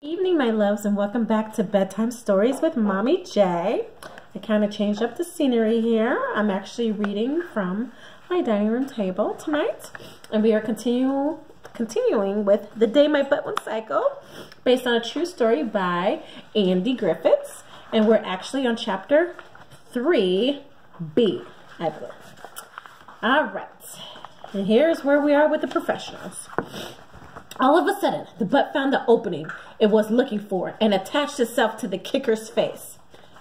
Evening, my loves, and welcome back to Bedtime Stories with Mommy J. I kind of changed up the scenery here. I'm actually reading from my dining room table tonight, and we are continuing with The Day My Butt Went Psycho, based on a true story by Andy Griffiths, and we're actually on chapter 3B, I believe. All right, and here's where we are with the professionals. All of a sudden, the butt found the opening it was looking for and attached itself to the kicker's face.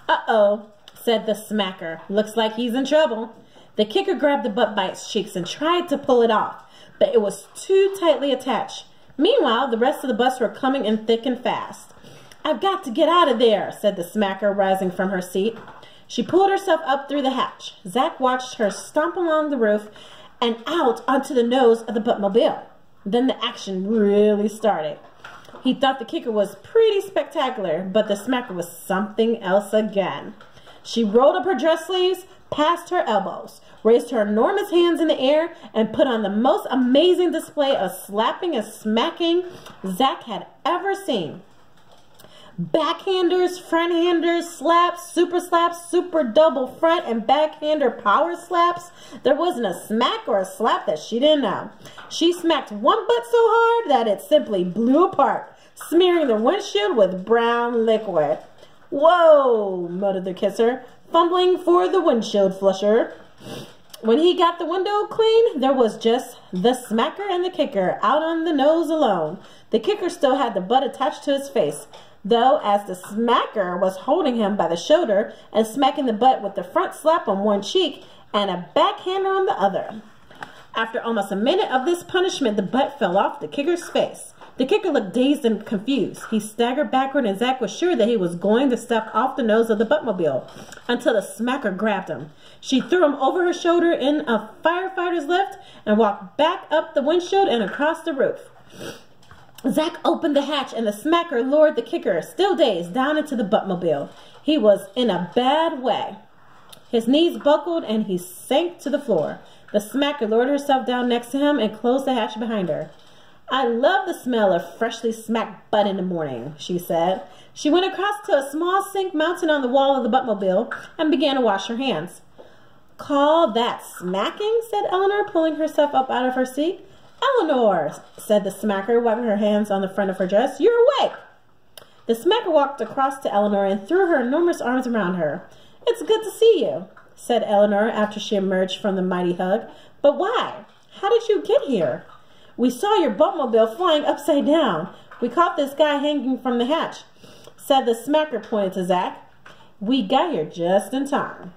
Uh-oh, said the smacker. Looks like he's in trouble. The kicker grabbed the butt by its cheeks and tried to pull it off, but it was too tightly attached. Meanwhile, the rest of the butts were coming in thick and fast. I've got to get out of there, said the smacker, rising from her seat. She pulled herself up through the hatch. Zach watched her stomp along the roof and out onto the nose of the buttmobile. Then the action really started. He thought the kicker was pretty spectacular, but the smacker was something else again. She rolled up her dress sleeves past her elbows, raised her enormous hands in the air, and put on the most amazing display of slapping and smacking Zach had ever seen. Backhanders, front-handers, slaps, super double front and backhander power slaps. There wasn't a smack or a slap that she didn't know. She smacked one butt so hard that it simply blew apart, smearing the windshield with brown liquid. Whoa, muttered the kisser, fumbling for the windshield flusher. When he got the window clean, there was just the smacker and the kicker out on the nose alone. The kicker still had the butt attached to his face, though, as the smacker was holding him by the shoulder and smacking the butt with the front slap on one cheek and a backhander on the other. After almost a minute of this punishment, the butt fell off the kicker's face. The kicker looked dazed and confused. He staggered backward, and Zach was sure that he was going to step off the nose of the buttmobile until the smacker grabbed him. She threw him over her shoulder in a firefighter's lift and walked back up the windshield and across the roof. Zach opened the hatch, and the smacker lowered the kicker, still dazed, down into the buttmobile. He was in a bad way. His knees buckled, and he sank to the floor. The smacker lowered herself down next to him and closed the hatch behind her. I love the smell of freshly smacked butt in the morning, she said. She went across to a small sink mounted on the wall of the buttmobile and began to wash her hands. Call that smacking? Said Eleanor, pulling herself up out of her seat. Eleanor, said the smacker, wiping her hands on the front of her dress, you're awake. The smacker walked across to Eleanor and threw her enormous arms around her. It's good to see you, said Eleanor after she emerged from the mighty hug. But why? How did you get here? We saw your buttmobile flying upside down. We caught this guy hanging from the hatch, said the smacker, pointing to Zach. We got here just in time.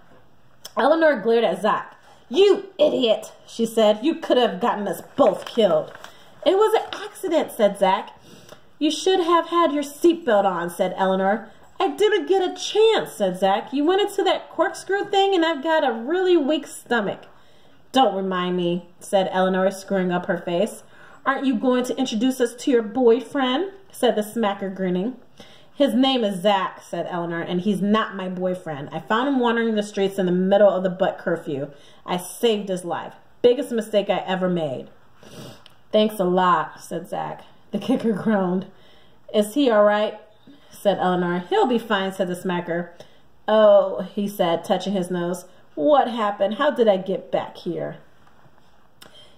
Eleanor glared at Zach. You idiot, she said. You could have gotten us both killed. It was an accident, said Zach. You should have had your seatbelt on, said Eleanor. I didn't get a chance, said Zach. You went into that corkscrew thing and I've got a really weak stomach. Don't remind me, said Eleanor, screwing up her face. Aren't you going to introduce us to your boyfriend? Said the smacker, grinning. His name is Zach, said Eleanor, and he's not my boyfriend. I found him wandering the streets in the middle of the butt curfew. I saved his life. Biggest mistake I ever made. Thanks a lot, said Zach. The kicker groaned. Is he all right? Said Eleanor. He'll be fine, said the smacker. Oh, he said, touching his nose. What happened? How did I get back here?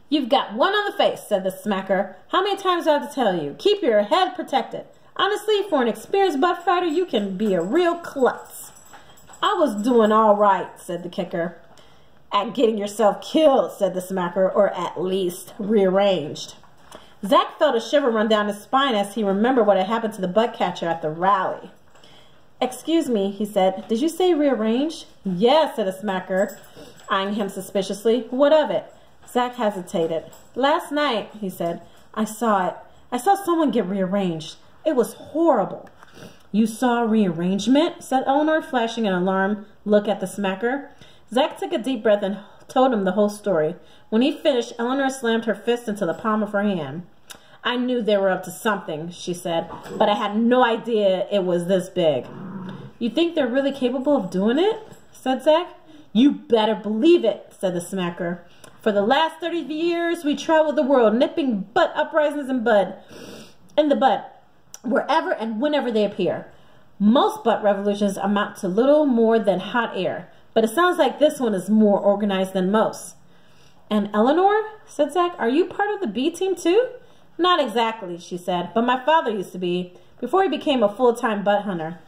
You've got one on the face, said the smacker. How many times do I have to tell you? Keep your head protected. Honestly, for an experienced butt fighter, you can be a real klutz. I was doing all right, said the kicker. At getting yourself killed, said the smacker, or at least rearranged. Zach felt a shiver run down his spine as he remembered what had happened to the butt catcher at the rally. Excuse me, he said. Did you say rearranged? Yes, said the smacker, eyeing him suspiciously. What of it? Zach hesitated. Last night, he said, I saw it. I saw someone get rearranged. It was horrible. You saw a rearrangement? Said Eleanor, flashing an alarmed look at the smacker. Zach took a deep breath and told him the whole story. When he finished, Eleanor slammed her fist into the palm of her hand. I knew they were up to something, she said, but I had no idea it was this big. You think they're really capable of doing it? Said Zach. You better believe it, said the smacker. For the last 30 years, we traveled the world, nipping butt uprisings in the bud. wherever and whenever they appear. Most butt revolutions amount to little more than hot air, but it sounds like this one is more organized than most. And Eleanor, said Zach, are you part of the B team too? Not exactly, she said, but my father used to be, before he became a full-time butt hunter.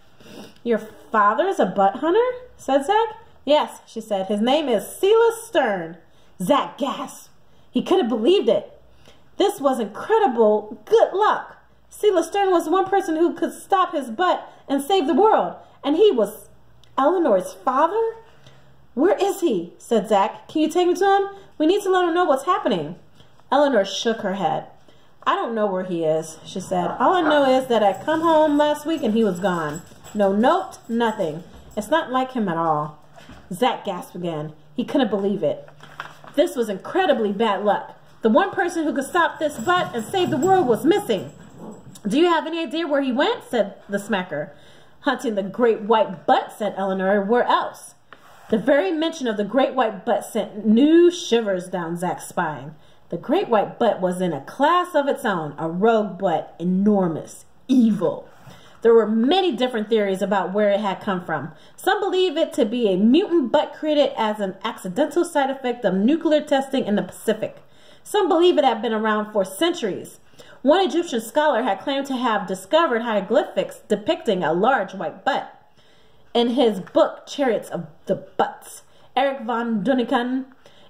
Your father's a butt hunter? Said Zach. Yes, she said. His name is Silas Stern. Zach gasped. He couldn't believe it. This was incredible good luck. Silas Stern was one person who could stop his butt and save the world. And he was Eleanor's father? Where is he? Said Zach. Can you take me to him? We need to let him know what's happening. Eleanor shook her head. I don't know where he is, she said. All I know is that I come home last week and he was gone. No note, nothing. It's not like him at all. Zach gasped again. He couldn't believe it. This was incredibly bad luck. The one person who could stop this butt and save the world was missing. Do you have any idea where he went? Said the smacker. Hunting the great white butt, said Eleanor. Where else? The very mention of the great white butt sent new shivers down Zach's spine. The great white butt was in a class of its own, a rogue butt, enormous, evil. There were many different theories about where it had come from. Some believe it to be a mutant butt created as an accidental side effect of nuclear testing in the Pacific. Some believe it had been around for centuries. One Egyptian scholar had claimed to have discovered hieroglyphics depicting a large white butt. In his book, Chariots of the Butts, Eric von Duniken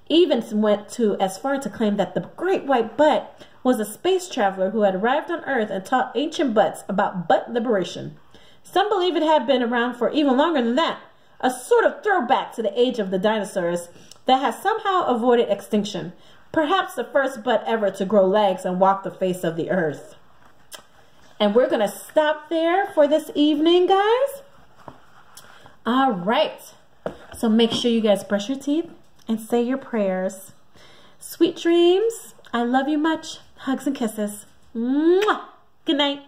even went as far to claim that the great white butt was a space traveler who had arrived on Earth and taught ancient butts about butt liberation. Some believe it had been around for even longer than that, a sort of throwback to the age of the dinosaurs that has somehow avoided extinction, perhaps the first butt ever to grow legs and walk the face of the Earth. And we're going to stop there for this evening, guys. All right, so make sure you guys brush your teeth and say your prayers. Sweet dreams. I love you much. Hugs and kisses. Mwah. Good night.